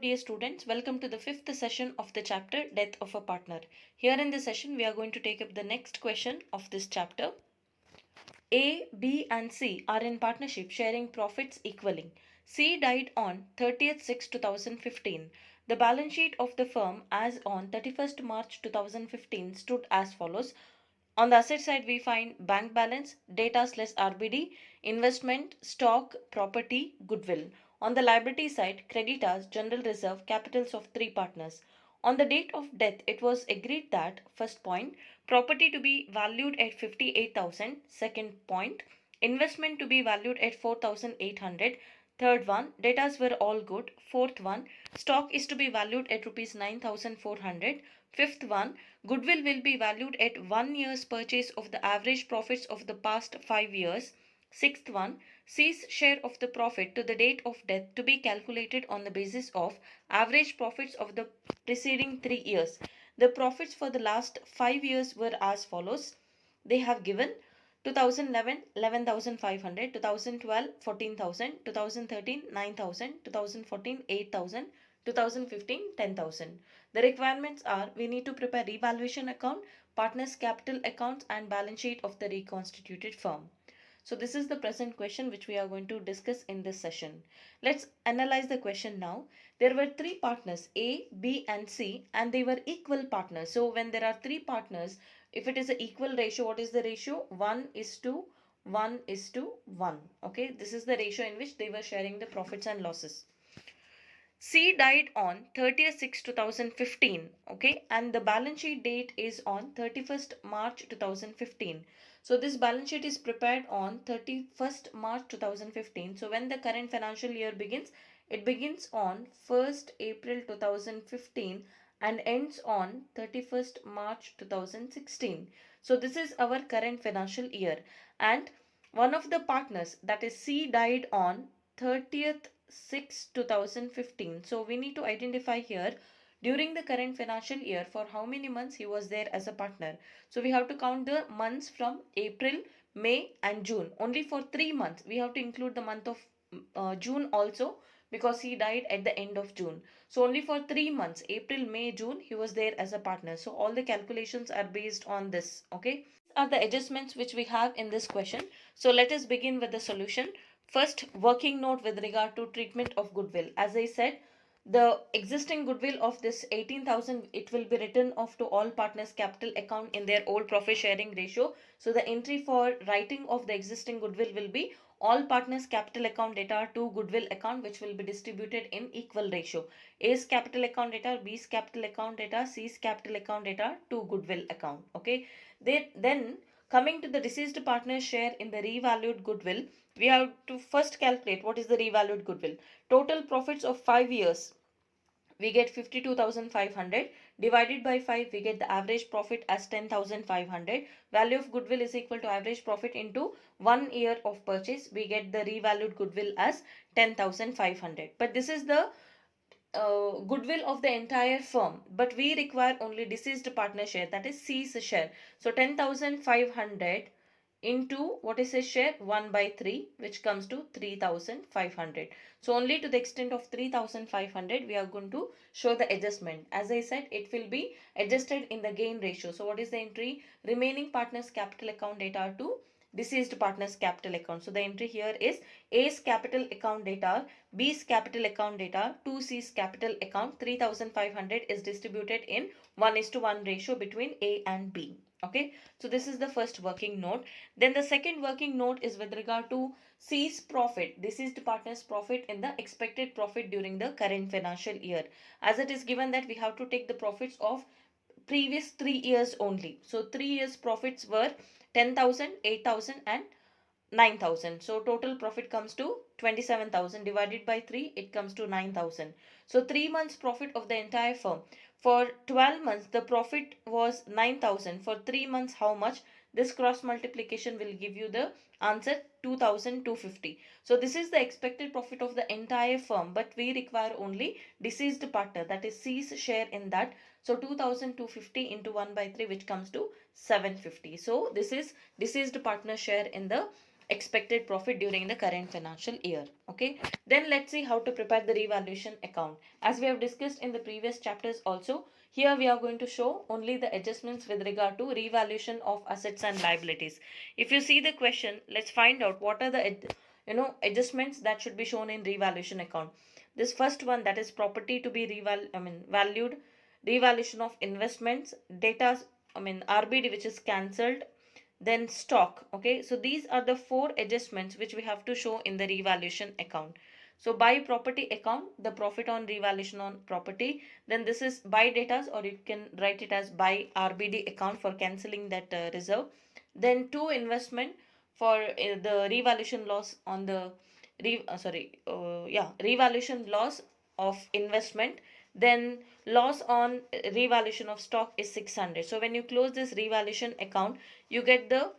Dear students, welcome to the fifth session of the chapter Death of a Partner. Here in this session, we are going to take up the next question of this chapter. A, B, and C are in partnership sharing profits equally. C died on 30th 6 2015. The balance sheet of the firm as on 31st March 2015 stood as follows. On the asset side, we find bank balance, data less RBD, investment, stock, property, goodwill. On the liability side, creditors, general reserve, capitals of three partners. On the date of death, it was agreed that, first point, property to be valued at 58,000. Second point, investment to be valued at 4,800. Third one, datas were all good. Fourth one, stock is to be valued at rupees 9,400. Fifth one, goodwill will be valued at 1 year's purchase of the average profits of the past 5 years. Sixth one, C's share of the profit to the date of death to be calculated on the basis of average profits of the preceding 3 years. The profits for the last 5 years were as follows. They have given 2011 11,500, 2012 14,000, 2013 9,000, 2014 8,000, 2015 10,000. The requirements are we need to prepare revaluation account, partners capital accounts and balance sheet of the reconstituted firm. So this is the present question which we are going to discuss in this session. Let's analyze the question now. There were three partners A, B and C and they were equal partners. So when there are three partners, if it is an equal ratio, what is the ratio? 1 is to 1 is to 1. Okay, this is the ratio in which they were sharing the profits and losses. C died on 30th 6 2015, okay, and the balance sheet date is on 31st March 2015. So this balance sheet is prepared on 31st March 2015. So when the current financial year begins, it begins on 1st April 2015 and ends on 31st March 2016. So this is our current financial year, and one of the partners, that is C, died on 30th 6 2015. So we need to identify here during the current financial year for how many months he was there as a partner. So we have to count the months from April, May and June. Only for 3 months we have to include the month of June also, because he died at the end of June. So only for 3 months, April, May, June, he was there as a partner. So all the calculations are based on this. Okay, are the adjustments which we have in this question. So let us begin with the solution. First, working note with regard to treatment of goodwill. As I said, the existing goodwill of this 18,000, it will be written off to all partners capital account in their old profit sharing ratio. So the entry for writing of the existing goodwill will be all partners capital account data to goodwill account, which will be distributed in equal ratio. A's capital account data, B's capital account data, C's capital account data to goodwill account. Okay. Then coming to the deceased partner's share in the revalued goodwill, we have to first calculate what is the revalued goodwill. Total profits of 5 years, we get 52,500, divided by 5 we get the average profit as 10,500. Value of goodwill is equal to average profit into 1 year of purchase. We get the revalued goodwill as 10,500. But this is the goodwill of the entire firm, but we require only deceased partner share, that is C's share. So 10,500 into what is his share, 1 by 3, which comes to 3,500. So only to the extent of 3,500 we are going to show the adjustment. As I said, it will be adjusted in the gain ratio. So what is the entry? Remaining partners capital account data to deceased partners capital account. So the entry here is A's capital account data, B's capital account data, 2C's capital account. 3,500 is distributed in 1:1 ratio between A and B. Okay, so this is the first working note. Then the second working note is with regard to C's profit. This is the partner's profit in the expected profit during the current financial year. As it is given that we have to take the profits of previous 3 years only. So 3 years profits were 10,000, 8,000 and 9,000. So total profit comes to 27,000, divided by 3 it comes to 9,000. So 3 months profit of the entire firm. For 12 months the profit was 9,000. For 3 months how much? This cross multiplication will give you the answer 2,250. So this is the expected profit of the entire firm, but we require only deceased partner, that is C's share in that. So 2,250 into 1 by 3, which comes to 750. So this is deceased partner share in the expected profit during the current financial year. Okay, then let's see how to prepare the revaluation account. As we have discussed in the previous chapters also, here we are going to show only the adjustments with regard to revaluation of assets and liabilities. If you see the question, let's find out what are the adjustments that should be shown in revaluation account. This first one, that is property to be valued, revaluation of investments, data, RBD which is cancelled, then stock. Okay, so these are the four adjustments which we have to show in the revaluation account. So by property account, the profit on revaluation on property, then this is by datas, or you can write it as by RBD account for cancelling that reserve. Then two, investment for the revaluation loss on the revaluation loss of investment. Then loss on revaluation of stock is 600. So when you close this revaluation account, you get the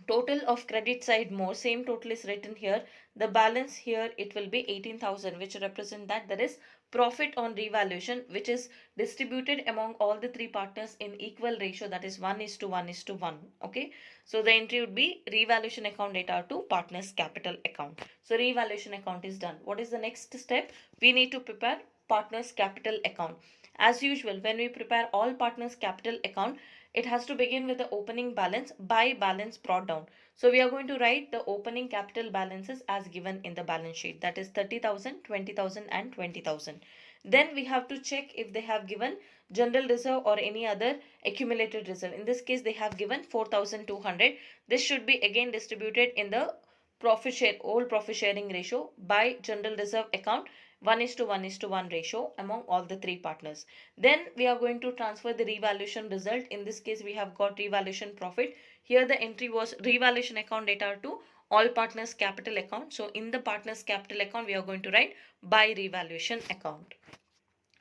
total of credit side more, same total is written here. The balance here, it will be 18,000, which represent that there is profit on revaluation, which is distributed among all the three partners in equal ratio, that is 1:1:1. Okay, so the entry would be revaluation account data to partners capital account. So revaluation account is done. What is the next step? We need to prepare partners capital account. As usual, when we prepare all partners capital account, it has to begin with the opening balance by balance brought down. So we are going to write the opening capital balances as given in the balance sheet, that is 30,000, 20,000 and 20,000. Then we have to check if they have given general reserve or any other accumulated reserve. In this case, they have given 4,200. This should be again distributed in the profit share, old profit sharing ratio by general reserve account, 1:1:1 ratio among all the three partners. Then we are going to transfer the revaluation result. In this case, we have got revaluation profit. Here the entry was revaluation account data to all partners capital account. So in the partners capital account, we are going to write by revaluation account.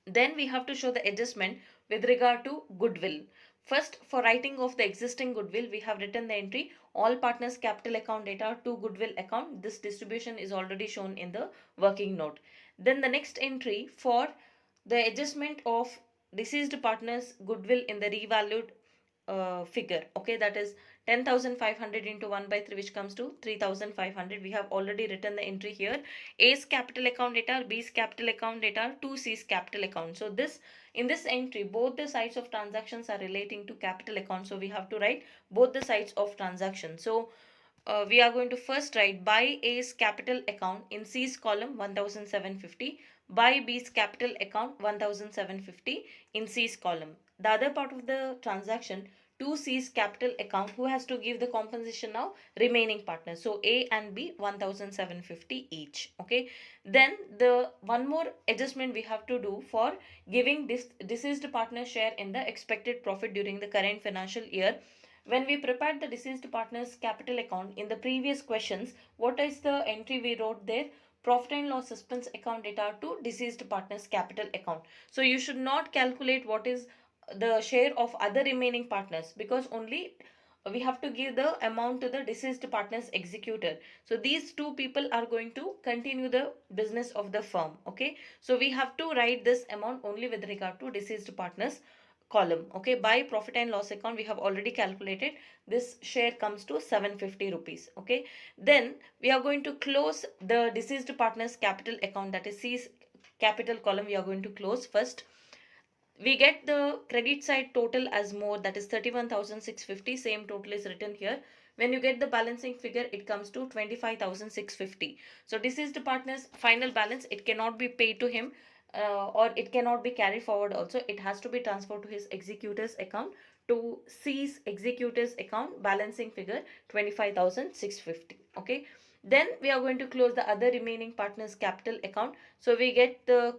Then we have to show the adjustment with regard to goodwill. First, for writing of the existing goodwill, we have written the entry all partners capital account data to goodwill account. This distribution is already shown in the working note. Then the next entry for the adjustment of deceased partners goodwill in the revalued figure. Okay, that is 10,500 into 1 by 3, which comes to 3,500. We have already written the entry here. A's capital account data, B's capital account data to C's capital account. So this, in this entry, both the sides of transactions are relating to capital account. So we have to write both the sides of transaction. So we are going to first write by A's capital account in C's column 1,750, by B's capital account 1,750 in C's column. The other part of the transaction to C's capital account, who has to give the compensation now? Remaining partners. So A and B 1,750 each. Okay. Then the one more adjustment we have to do for giving this deceased partner share in the expected profit during the current financial year. When we prepared the deceased partner's capital account in the previous questions, what is the entry we wrote there? Profit and loss suspense account data to deceased partner's capital account. So you should not calculate what is the share of other remaining partners, because only we have to give the amount to the deceased partner's executor. So these two people are going to continue the business of the firm. Okay, so we have to write this amount only with regard to deceased partners column. Okay, by profit and loss account, we have already calculated this share comes to 750 rupees. Okay, then we are going to close the deceased partner's capital account, that is C's capital column. We are going to close first. We get the credit side total as more, that is 31,650. Same total is written here. When you get the balancing figure, it comes to 25,650. So deceased partner's final balance, it cannot be paid to him, or it cannot be carried forward also. It has to be transferred to his executor's account. To C's executor's account, balancing figure 25,650. Okay, then we are going to close the other remaining partners capital account. So we get the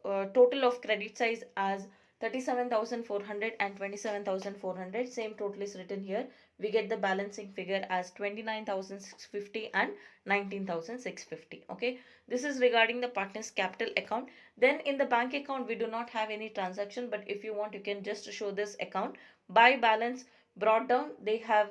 total of credit size as 37,400 and 27,400. Same total is written here. We get the balancing figure as 29,650 and 19,650. Okay, this is regarding the partners capital account. Then in the bank account, we do not have any transaction, but if you want, you can just show this account by balance brought down. They have,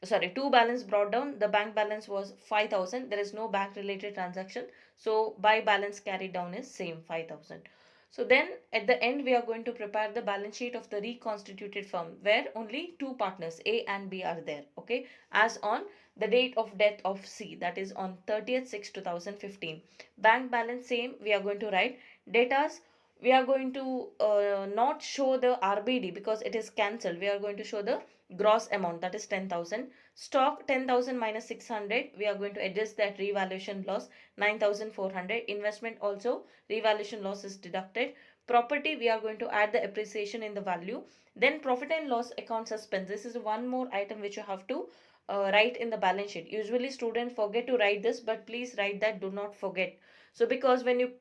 sorry, to balance brought down, the bank balance was 5,000. There is no bank related transaction, so by balance carried down is same 5,000. So then at the end, we are going to prepare the balance sheet of the reconstituted firm, where only two partners A and B are there. Okay, as on the date of death of C, that is on 30th 6 2015. Bank balance same, we are going to write. Datas, we are going to not show the RBD because it is cancelled. We are going to show the gross amount, that is 10,000. Stock 10,000 minus 600, we are going to adjust that revaluation loss 9,400. Investment also revaluation loss is deducted. Property, we are going to add the appreciation in the value. Then profit and loss account suspense, this is one more item which you have to write in the balance sheet. Usually students forget to write this, but please write that, do not forget. So because when you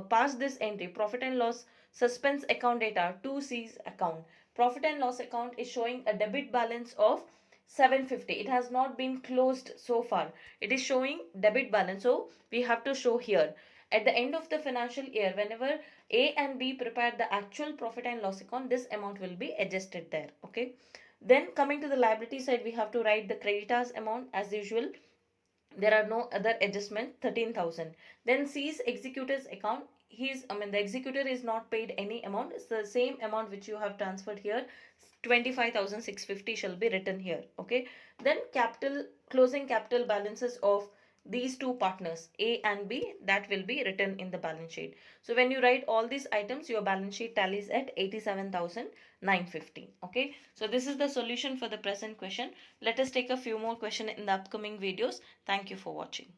pass this entry, profit and loss suspense account data to C's account, profit and loss account is showing a debit balance of 750. It has not been closed so far. It is showing debit balance. So we have to show here. At the end of the financial year, whenever A and B prepare the actual profit and loss account, this amount will be adjusted there. Okay. Then coming to the liability side, we have to write the creditors amount as usual. There are no other adjustment, 13,000. Then C's executor's account, the executor is not paid any amount. It's the same amount which you have transferred here. 25,650 shall be written here. Okay. Then closing capital balances of these two partners A and B, that will be written in the balance sheet. So when you write all these items, your balance sheet tallies at 87,950. Okay. So this is the solution for the present question. Let us take a few more questions in the upcoming videos. Thank you for watching.